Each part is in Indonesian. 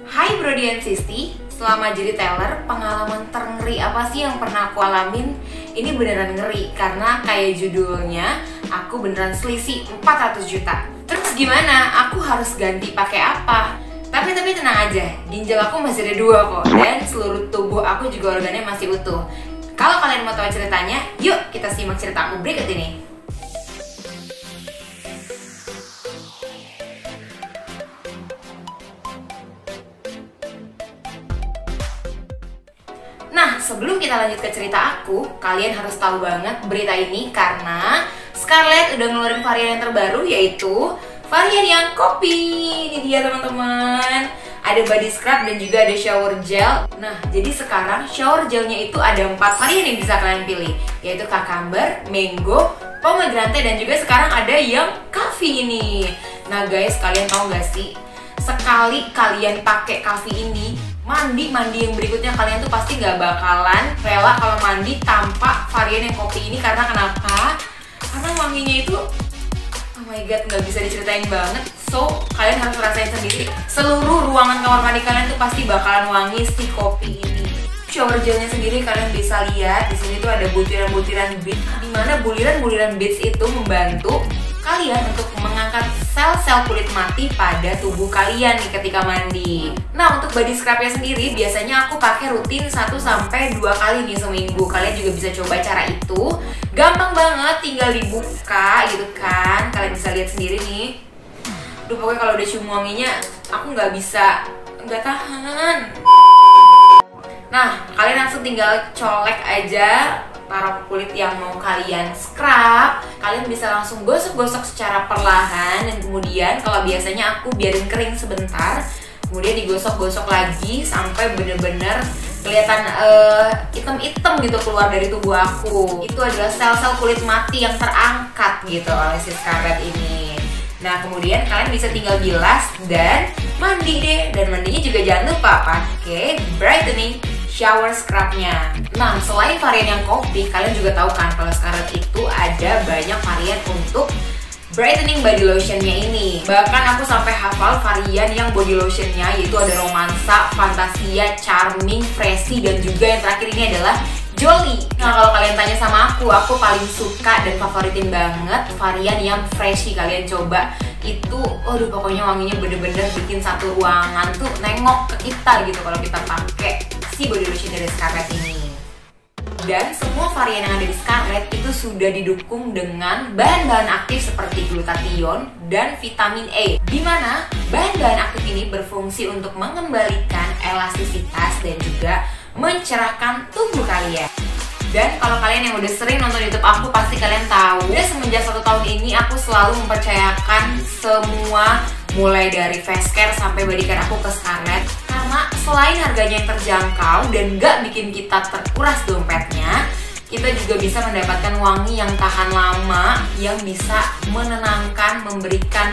Hai Brody and Sisti, selama jadi teller, pengalaman terngeri apa sih yang pernah aku alamin? Ini beneran ngeri, karena kayak judulnya, aku beneran selisih 400 juta. Terus gimana? Aku harus ganti pakai apa? Tapi tenang aja, ginjal aku masih ada 2 kok, dan seluruh tubuh aku juga organnya masih utuh. Kalau kalian mau tahu ceritanya, yuk kita simak cerita aku berikut ini. Nah, sebelum kita lanjut ke cerita aku, kalian harus tahu banget berita ini karena Scarlett udah ngeluarin varian yang terbaru, yaitu varian yang kopi. Ini dia teman-teman. Ada body scrub dan juga ada shower gel. Nah, jadi sekarang shower gelnya itu ada 4 varian yang bisa kalian pilih, yaitu cucumber, mango, pomegranate, dan juga sekarang ada yang coffee ini. Nah guys, kalian tahu gak sih, sekali kalian pakai coffee ini, mandi yang berikutnya kalian tuh pasti gak bakalan rela kalau mandi tanpa varian yang kopi ini. Karena kenapa? Karena wanginya itu, oh my god, gak bisa diceritain banget. So, kalian harus rasain sendiri. Seluruh ruangan kamar mandi kalian tuh pasti bakalan wangi si kopi ini. Shower gelnya sendiri kalian bisa lihat di sini tuh ada butiran-butiran beads, dimana buliran-buliran beads itu membantu kalian untuk mengangkat sel-sel kulit mati pada tubuh kalian nih ketika mandi. Nah, untuk body scrubnya sendiri biasanya aku pakai rutin 1-2 kali nih seminggu. Kalian juga bisa coba cara itu. Gampang banget, tinggal dibuka gitu kan. Kalian bisa lihat sendiri nih. Duh, pokoknya kalau udah cium wanginya aku nggak tahan. Nah, kalian langsung tinggal colek aja taruh kulit yang mau kalian scrub. Kalian bisa langsung gosok-gosok secara perlahan, dan kemudian kalau biasanya aku biarin kering sebentar, kemudian digosok-gosok lagi sampai bener-bener kelihatan hitam-hitam gitu keluar dari tubuh aku. Itu adalah sel-sel kulit mati yang terangkat gitu oleh si Scarlett ini. Nah, kemudian kalian bisa tinggal bilas dan mandi deh. Dan mandinya juga jangan lupa pakai brightening shower scrubnya. Nah, selain varian yang kopi, kalian juga tahu kan kalau Scarlett itu ada banyak varian untuk brightening body lotionnya ini. Bahkan aku sampai hafal varian yang body lotionnya, yaitu ada romansa, fantasia, charming, freshy, dan juga yang terakhir ini adalah Jolly. Nah, kalau kalian tanya sama aku paling suka dan favoritin banget varian yang freshy. Kalian coba itu, aduh pokoknya wanginya bener-bener bikin satu ruangan tuh nengok ke kita gitu kalau kita pakai si body lotion dari Scarlett ini. Dan semua varian yang ada di Scarlett itu sudah didukung dengan bahan-bahan aktif seperti glutathione dan vitamin E, dimana bahan-bahan aktif ini berfungsi untuk mengembalikan elastisitas dan juga mencerahkan tubuh kalian. Dan kalau kalian yang udah sering nonton YouTube aku, pasti kalian tahu, udah semenjak 1 tahun ini aku selalu mempercayakan semua, mulai dari face care sampai body care aku ke Scarlett. Karena selain harganya yang terjangkau dan gak bikin kita terkuras dompetnya, kita juga bisa mendapatkan wangi yang tahan lama, yang bisa menenangkan, memberikan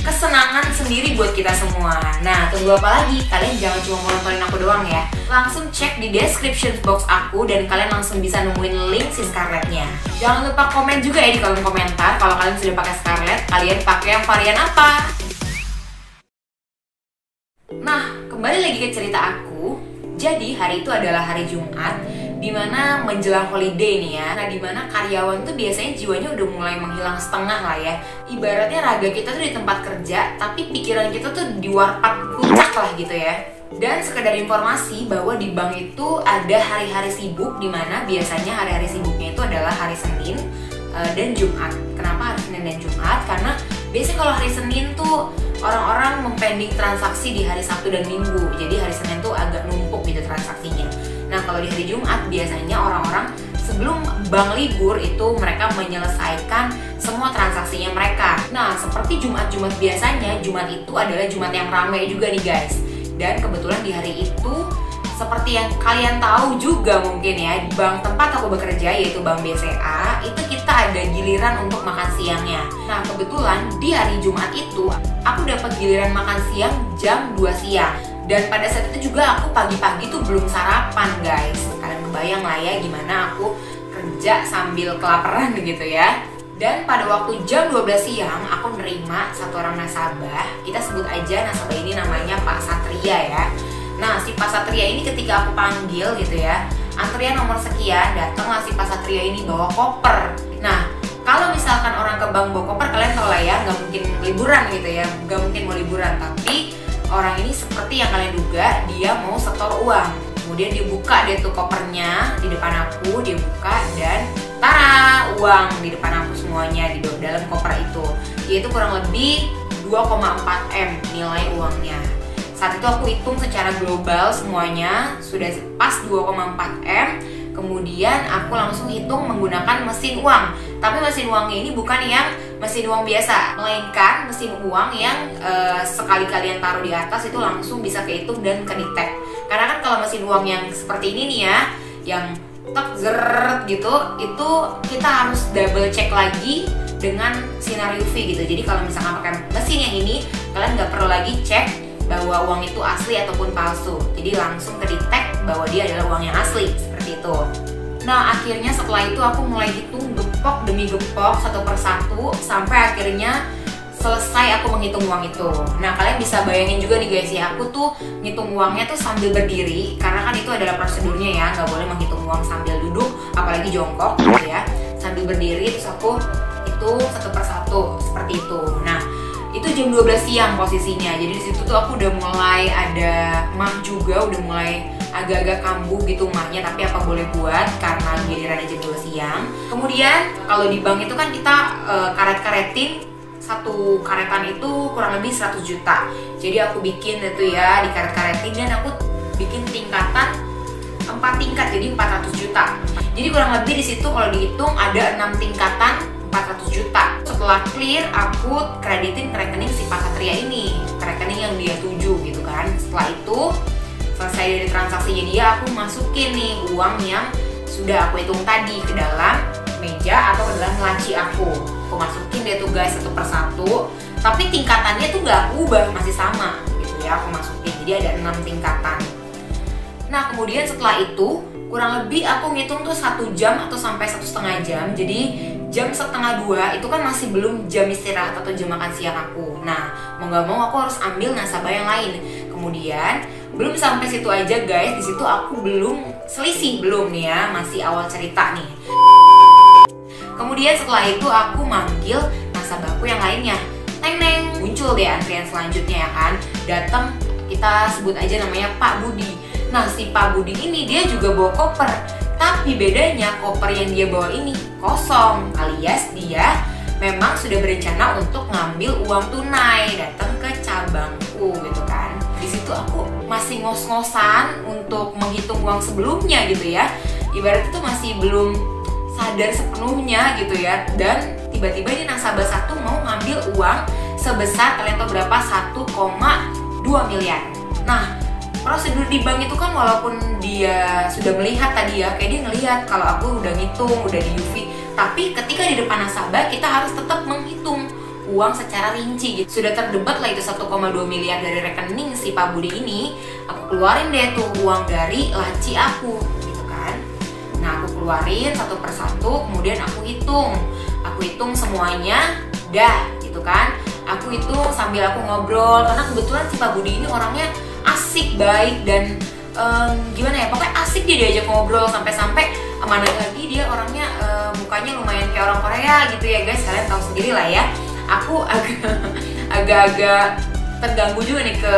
kesenangan sendiri buat kita semua. Nah, tunggu apa lagi? Kalian jangan cuma mau nontonin aku doang ya. Langsung cek di description box aku dan kalian langsung bisa nemuin link si Scarlettnya. Jangan lupa komen juga ya di kolom komentar kalau kalian sudah pakai Scarlett, kalian pakai yang varian apa? Nah, kembali lagi ke cerita aku. Jadi hari itu adalah hari Jumat, dimana menjelang holiday nih ya. Nah, dimana karyawan tuh biasanya jiwanya udah mulai menghilang setengah lah ya. Ibaratnya raga kita tuh di tempat kerja, tapi pikiran kita tuh di warpat puncak lah gitu ya. Dan sekedar informasi bahwa di bank itu ada hari-hari sibuk, dimana biasanya hari-hari sibuknya itu adalah hari Senin dan Jumat. Kenapa hari Senin dan Jumat? Karena biasanya kalau hari Senin tuh orang-orang mempending transaksi di hari Sabtu dan Minggu. Jadi hari Senin tuh agak numpuk gitu transaksinya. Nah, kalau di hari Jumat biasanya orang-orang sebelum bank libur itu mereka menyelesaikan semua transaksinya mereka. Nah, seperti Jumat-Jumat biasanya, Jumat itu adalah Jumat yang ramai juga nih guys. Dan kebetulan di hari itu, seperti yang kalian tahu juga mungkin ya, bank tempat aku bekerja yaitu Bank BCA, itu kita ada giliran untuk makan siangnya. Nah, kebetulan di hari Jumat itu aku dapat giliran makan siang jam 2 siang. Dan pada saat itu juga aku pagi-pagi tuh belum sarapan guys. Kalian kebayang lah ya gimana aku kerja sambil kelaparan gitu ya. Dan pada waktu jam 12 siang aku nerima satu orang nasabah. Kita sebut aja nasabah ini namanya Pak Satria ya. Satria ini ketika aku panggil gitu ya, antrian nomor sekian, datanglah si Pak Satria ini bawa koper. Nah, kalau misalkan orang ke bank bawa koper, kalian tau lah ya, nggak mungkin liburan gitu ya, nggak mungkin mau liburan. Tapi orang ini seperti yang kalian duga, dia mau setor uang. Kemudian dia buka deh tuh kopernya di depan aku, dia buka dan tara, uang di depan aku semuanya di dalam koper itu. Yaitu kurang lebih 2,4 M nilai uangnya. Saat itu aku hitung secara global semuanya sudah pas 2,4 M. Kemudian aku langsung hitung menggunakan mesin uang. Tapi mesin uangnya ini bukan yang mesin uang biasa, melainkan mesin uang yang sekali kalian taruh di atas itu langsung bisa kehitung dan kedetek. Karena kan kalau mesin uang yang seperti ini nih ya, yang tek zeret gitu, itu kita harus double check lagi dengan sinar UV gitu. Jadi kalau misalkan pakai mesin yang ini, kalian nggak perlu lagi cek bahwa uang itu asli ataupun palsu. Jadi langsung kedetek bahwa dia adalah uang yang asli, seperti itu. Nah, akhirnya setelah itu aku mulai hitung gepok demi gepok satu persatu sampai akhirnya selesai aku menghitung uang itu. Nah, kalian bisa bayangin juga nih guys ya, aku tuh ngitung uangnya tuh sambil berdiri karena kan itu adalah prosedurnya ya, nggak boleh menghitung uang sambil duduk, apalagi jongkok gitu ya. Sambil berdiri terus aku hitung satu persatu seperti itu. Nah, itu jam 12 siang posisinya. Jadi di situ tuh aku udah mulai ada mah juga, udah mulai agak-agak kambuh gitu mahnya, tapi apa boleh buat karena giliran jam 12 siang. Kemudian kalau di bank itu kan kita karet-karetin, satu karetan itu kurang lebih 100 juta. Jadi aku bikin itu ya, di karet-karetin dan aku bikin tingkatan 4 tingkat, jadi 400 juta. Jadi kurang lebih di situ kalau dihitung ada 6 tingkatan 400 juta. Setelah clear, aku kreditin ke rekening si Pak Satria ini, ke rekening yang dia tuju gitu kan. Setelah itu selesai dari transaksinya dia, aku masukin nih uang yang sudah aku hitung tadi ke dalam meja atau ke dalam laci aku. Aku masukin deh tuh guys satu persatu, tapi tingkatannya tuh nggak aku ubah, masih sama gitu ya, aku masukin. Jadi ada 6 tingkatan. Nah, kemudian setelah itu kurang lebih aku ngitung tuh 1 jam atau sampai 1,5 jam. Jadi jam 1:30 itu kan masih belum jam istirahat atau jam makan siang aku. Nah, mau nggak mau aku harus ambil nasabah yang lain. Kemudian belum sampai situ aja guys, di situ aku belum selisih, belum nih ya, masih awal cerita nih. Kemudian setelah itu aku manggil nasabahku yang lainnya. Neng, muncul deh antrian selanjutnya ya kan. Datang, kita sebut aja namanya Pak Budi. Nah, si Pak Budi ini dia juga bawa koper. Tapi bedanya koper yang dia bawa ini kosong, alias dia memang sudah berencana untuk ngambil uang tunai, datang ke cabangku gitu kan. Di situ aku masih ngos-ngosan untuk menghitung uang sebelumnya gitu ya. Ibarat itu masih belum sadar sepenuhnya gitu ya. Dan tiba-tiba ini nasabah satu mau ngambil uang sebesar, kalian tahu berapa? 1,2 miliar. Nah, prosedur di bank itu kan walaupun dia sudah melihat tadi ya, kayak dia ngelihat kalau aku udah ngitung, udah di UV, tapi ketika di depan nasabah kita harus tetap menghitung uang secara rinci gitu. Sudah terdebat lah itu 1,2 miliar dari rekening si Pak Budi ini. Aku keluarin deh tuh uang dari laci aku gitu kan. Nah, aku keluarin satu persatu, kemudian aku hitung semuanya dah gitu kan. Aku hitung sambil aku ngobrol, karena kebetulan si Pak Budi ini orangnya asik, baik, dan gimana ya, pokoknya asik dia diajak ngobrol. Sampai-sampai mana lagi dia orangnya mukanya lumayan kayak orang Korea gitu ya guys, kalian tahu sendiri lah ya. Aku agak-agak terganggu juga nih, ke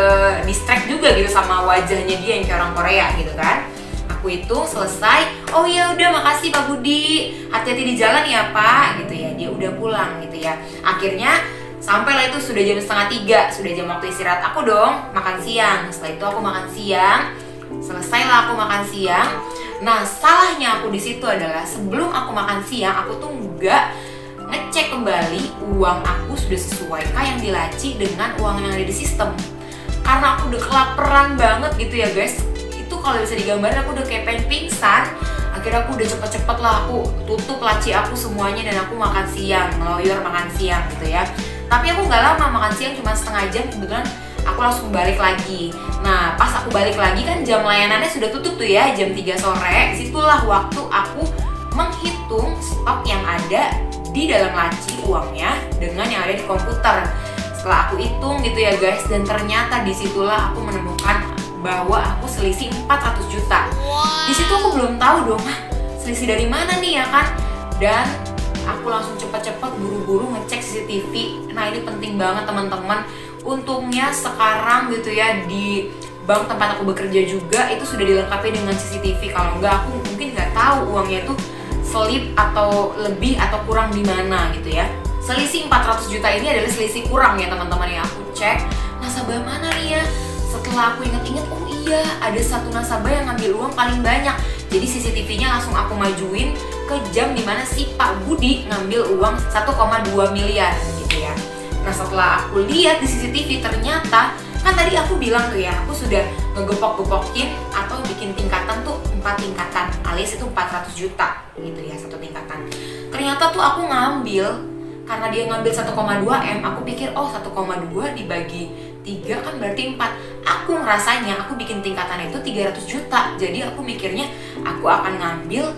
distract juga gitu sama wajahnya dia yang kayak orang Korea gitu kan. Aku itu selesai, oh ya udah makasih Pak Budi, hati-hati di jalan ya Pak gitu ya. Dia udah pulang gitu ya. Akhirnya sampailah itu sudah jam 2:30, sudah jam waktu istirahat aku dong, makan siang. Setelah itu aku makan siang, selesailah aku makan siang. Nah, salahnya aku di situ adalah sebelum aku makan siang, aku tuh nggak ngecek kembali uang aku sudah sesuaikah yang di laci dengan uang yang ada di sistem. Karena aku udah kelaparan banget gitu ya guys. Itu kalau bisa digambarin aku udah kayak pengen pingsan. Akhirnya aku udah cepet-cepet lah aku tutup laci aku semuanya dan aku makan siang, ngeloyor makan siang gitu ya. Tapi aku nggak lama makan siang, cuma setengah jam, kebetulan aku langsung balik lagi. Nah, pas aku balik lagi kan jam layanannya sudah tutup tuh ya, jam 3 sore. Situlah waktu aku menghitung stok yang ada di dalam laci uangnya dengan yang ada di komputer. Setelah aku hitung gitu ya guys, dan ternyata disitulah aku menemukan bahwa aku selisih 400 juta. Di situ aku belum tahu dong, selisih dari mana nih ya kan? Dan aku langsung cepet-cepet buru-buru ngecek CCTV. Nah ini penting banget teman-teman. Untungnya sekarang gitu ya di bank tempat aku bekerja juga itu sudah dilengkapi dengan CCTV. Kalau enggak aku mungkin nggak tahu uangnya itu selip atau lebih atau kurang di mana gitu ya. Selisih 400 juta ini adalah selisih kurang ya teman-teman ya. Aku cek nasabah mana nih ya. Setelah aku inget-inget, oh iya ada satu nasabah yang ngambil uang paling banyak. Jadi CCTV-nya langsung aku majuin ke jam dimana si Pak Budi ngambil uang 1,2 miliar gitu ya. Nah setelah aku lihat di CCTV ternyata kan tadi aku bilang tuh ya, aku sudah ngegepok-gepokin atau bikin tingkatan tuh 4 tingkatan alias itu 400 juta gitu ya satu tingkatan. Ternyata tuh aku ngambil, karena dia ngambil 1,2 M, aku pikir oh 1,2 dibagi 3 kan berarti 4. Aku ngerasanya aku bikin tingkatan itu 300 juta. Jadi aku mikirnya aku akan ngambil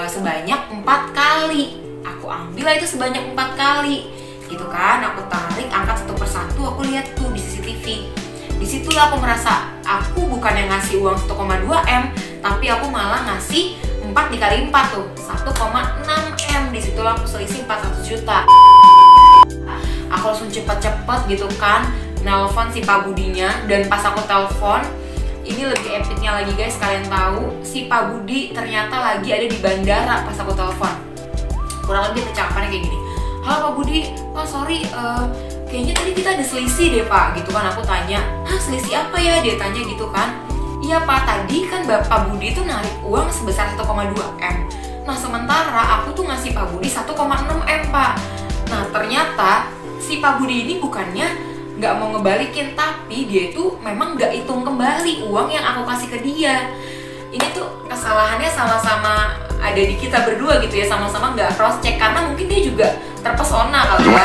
sebanyak 4 kali. Aku ambil lah itu sebanyak 4 kali gitu kan. Aku tarik, angkat satu persatu, aku lihat tuh di CCTV. Disitulah aku merasa aku bukan yang ngasih uang 1,2 M, tapi aku malah ngasih 4 dikali 4 tuh 1,6 M. Disitulah aku selisih 400 juta. Aku langsung cepet-cepet gitu kan nelpon si Pak Budinya. Dan pas aku telepon, ini lebih epicnya lagi guys, kalian tahu si Pak Budi ternyata lagi ada di bandara pas aku telepon. Kurang lebih percakapannya kayak gini, halo Pak Budi, oh sorry, kayaknya tadi kita ada selisih deh Pak gitu kan. Aku tanya, selisih apa ya? Dia tanya gitu kan. Iya Pak, tadi kan Bapak Budi itu narik uang sebesar 1,2 M. Nah sementara aku tuh ngasih Pak Budi 1,6 M Pak. Nah ternyata si Pak Budi ini bukannya nggak mau ngebalikin, tapi dia itu memang nggak hitung kembali uang yang aku kasih ke dia. Ini tuh kesalahannya sama-sama ada di kita berdua gitu ya, sama-sama nggak cross check, karena mungkin dia juga terpesona kali ya.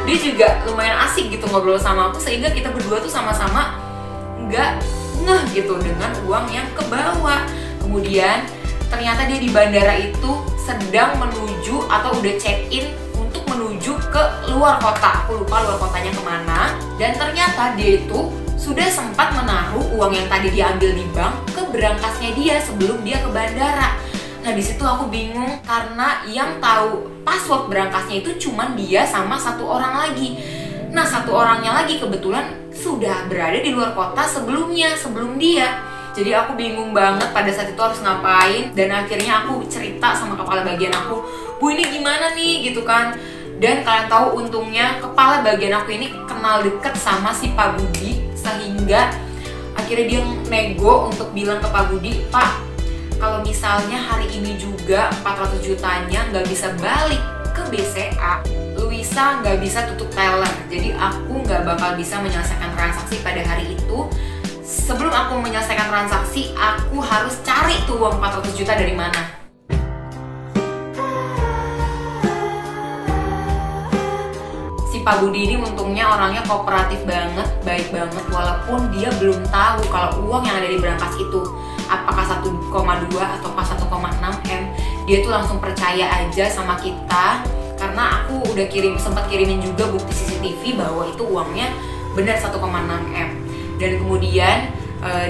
Dia juga lumayan asik gitu ngobrol sama aku, sehingga kita berdua tuh sama-sama nggak ngeh gitu dengan uang yang kebawa. Kemudian ternyata dia di bandara itu sedang menuju atau udah check-in untuk menuju ke luar kota. Aku lupa luar kotanya kemana. Dan ternyata dia itu sudah sempat menaruh uang yang tadi dia ambil di bank ke berangkasnya dia sebelum dia ke bandara. Nah disitu aku bingung karena yang tahu password berangkasnya itu cuman dia sama satu orang lagi. Nah satu orangnya lagi kebetulan sudah berada di luar kota sebelumnya, sebelum dia. Jadi aku bingung banget pada saat itu harus ngapain. Dan akhirnya aku cerita sama kepala bagian aku, Bu ini gimana nih gitu kan. Dan kalian tahu untungnya kepala bagian aku ini kenal deket sama si Pak Budi, sehingga akhirnya dia nego untuk bilang ke Pak Budi, Pak kalau misalnya hari ini juga 400 jutanya nggak bisa balik ke BCA, Luisa nggak bisa tutup teller. Jadi aku nggak bakal bisa menyelesaikan transaksi pada hari itu. Sebelum aku menyelesaikan transaksi, aku harus cari tuh uang 400 juta dari mana. Si Pak Budi ini untungnya orangnya kooperatif banget, baik banget, walaupun dia belum tahu kalau uang yang ada di berangkas itu apakah 1,2 atau pas 1,6 M. Dia tuh langsung percaya aja sama kita karena aku udah sempat kirimin juga bukti CCTV bahwa itu uangnya benar 1,6 M. Dan kemudian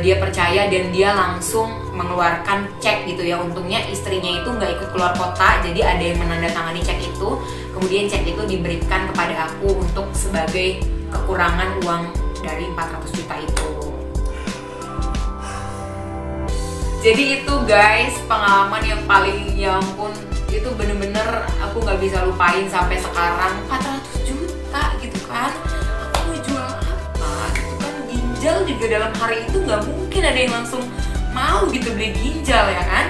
dia percaya dan dia langsung mengeluarkan cek gitu ya. Untungnya istrinya itu nggak ikut keluar kota, jadi ada yang menandatangani cek itu. Kemudian cek itu diberikan kepada aku untuk sebagai kekurangan uang dari 400 juta itu. Jadi itu guys pengalaman yang paling, ya ampun, itu bener-bener aku nggak bisa lupain sampai sekarang. 400 juta gitu kan, aku mau jual apa gitu kan. Ginjal juga dalam hari itu nggak mungkin ada yang langsung mau gitu beli ginjal ya kan.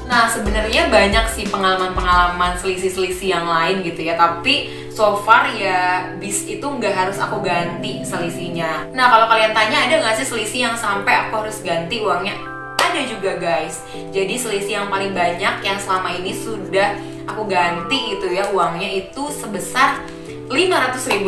Nah sebenarnya banyak sih pengalaman-pengalaman selisih-selisih yang lain gitu ya, tapi so far ya bis itu nggak harus aku ganti selisihnya. Nah kalau kalian tanya ada nggak sih selisih yang sampai aku harus ganti uangnya? Ada juga guys. Jadi selisih yang paling banyak yang selama ini sudah aku ganti gitu ya uangnya itu sebesar Rp500.000.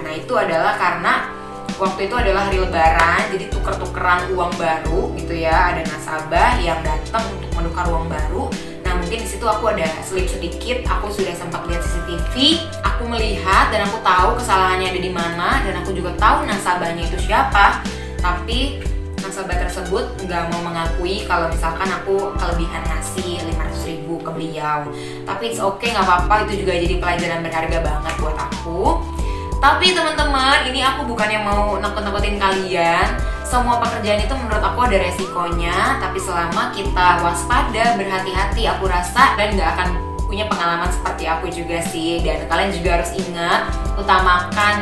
Nah itu adalah karena waktu itu adalah hari lebaran, jadi tuker-tukeran uang baru gitu ya. Ada nasabah yang datang untuk menukar uang baru. Nah mungkin di situ aku ada selip sedikit. Aku sudah sempat lihat CCTV, aku melihat dan aku tahu kesalahannya ada di mana, dan aku juga tahu nasabahnya itu siapa. tapi nasabah tersebut nggak mau mengakui kalau misalkan aku kelebihan ngasih 500.000 ke beliau. Tapi it's okay, nggak apa-apa, itu juga jadi pelajaran berharga banget buat aku. Tapi teman-teman, ini aku bukannya mau nakut-nakutin kalian. Semua pekerjaan itu menurut aku ada resikonya, tapi selama kita waspada, berhati-hati, aku rasa dan nggak akan punya pengalaman seperti aku juga sih. Dan kalian juga harus ingat, utamakan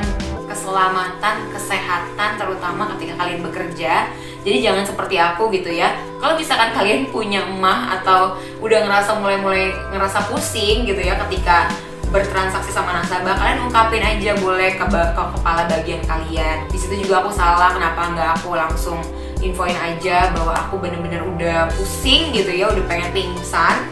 keselamatan, kesehatan, terutama ketika kalian bekerja. Jadi jangan seperti aku gitu ya. Kalau misalkan kalian punya emah atau udah mulai ngerasa pusing gitu ya ketika bertransaksi sama nasabah, kalian ungkapin aja boleh ke kepala bagian kalian. Di situ juga aku salah, kenapa nggak aku langsung infoin aja bahwa aku bener-bener udah pusing gitu ya, udah pengen pingsan.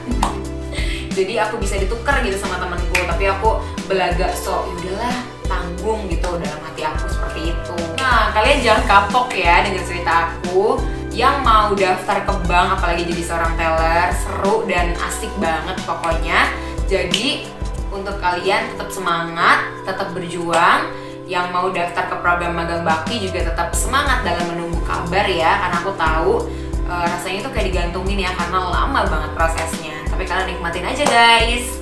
Jadi aku bisa ditukar gitu sama temanku, tapi aku belaga yaudahlah, tanggung gitu dalam hati aku seperti itu. Nah, kalian jangan kapok ya dengan cerita aku. Yang mau daftar ke bank, apalagi jadi seorang teller, seru dan asik banget pokoknya. Jadi untuk kalian tetap semangat, tetap berjuang. Yang mau daftar ke program magang bakti juga tetap semangat dalam menunggu kabar ya, karena aku tahu rasanya itu kayak digantungin ya, karena lama banget prosesnya. Tapi kalian nikmatin aja guys.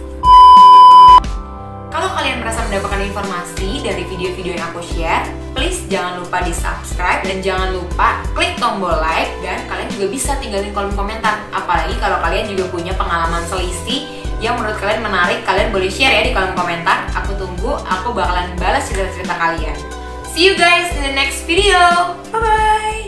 Kalau kalian merasa mendapatkan informasi dari video-video yang aku share, please jangan lupa di subscribe dan jangan lupa klik tombol like, dan kalian juga bisa tinggalin kolom komentar. Apalagi kalau kalian juga punya pengalaman selisih yang menurut kalian menarik, kalian boleh share ya di kolom komentar. Aku tunggu, aku bakalan balas cerita-cerita kalian. See you guys in the next video. Bye bye.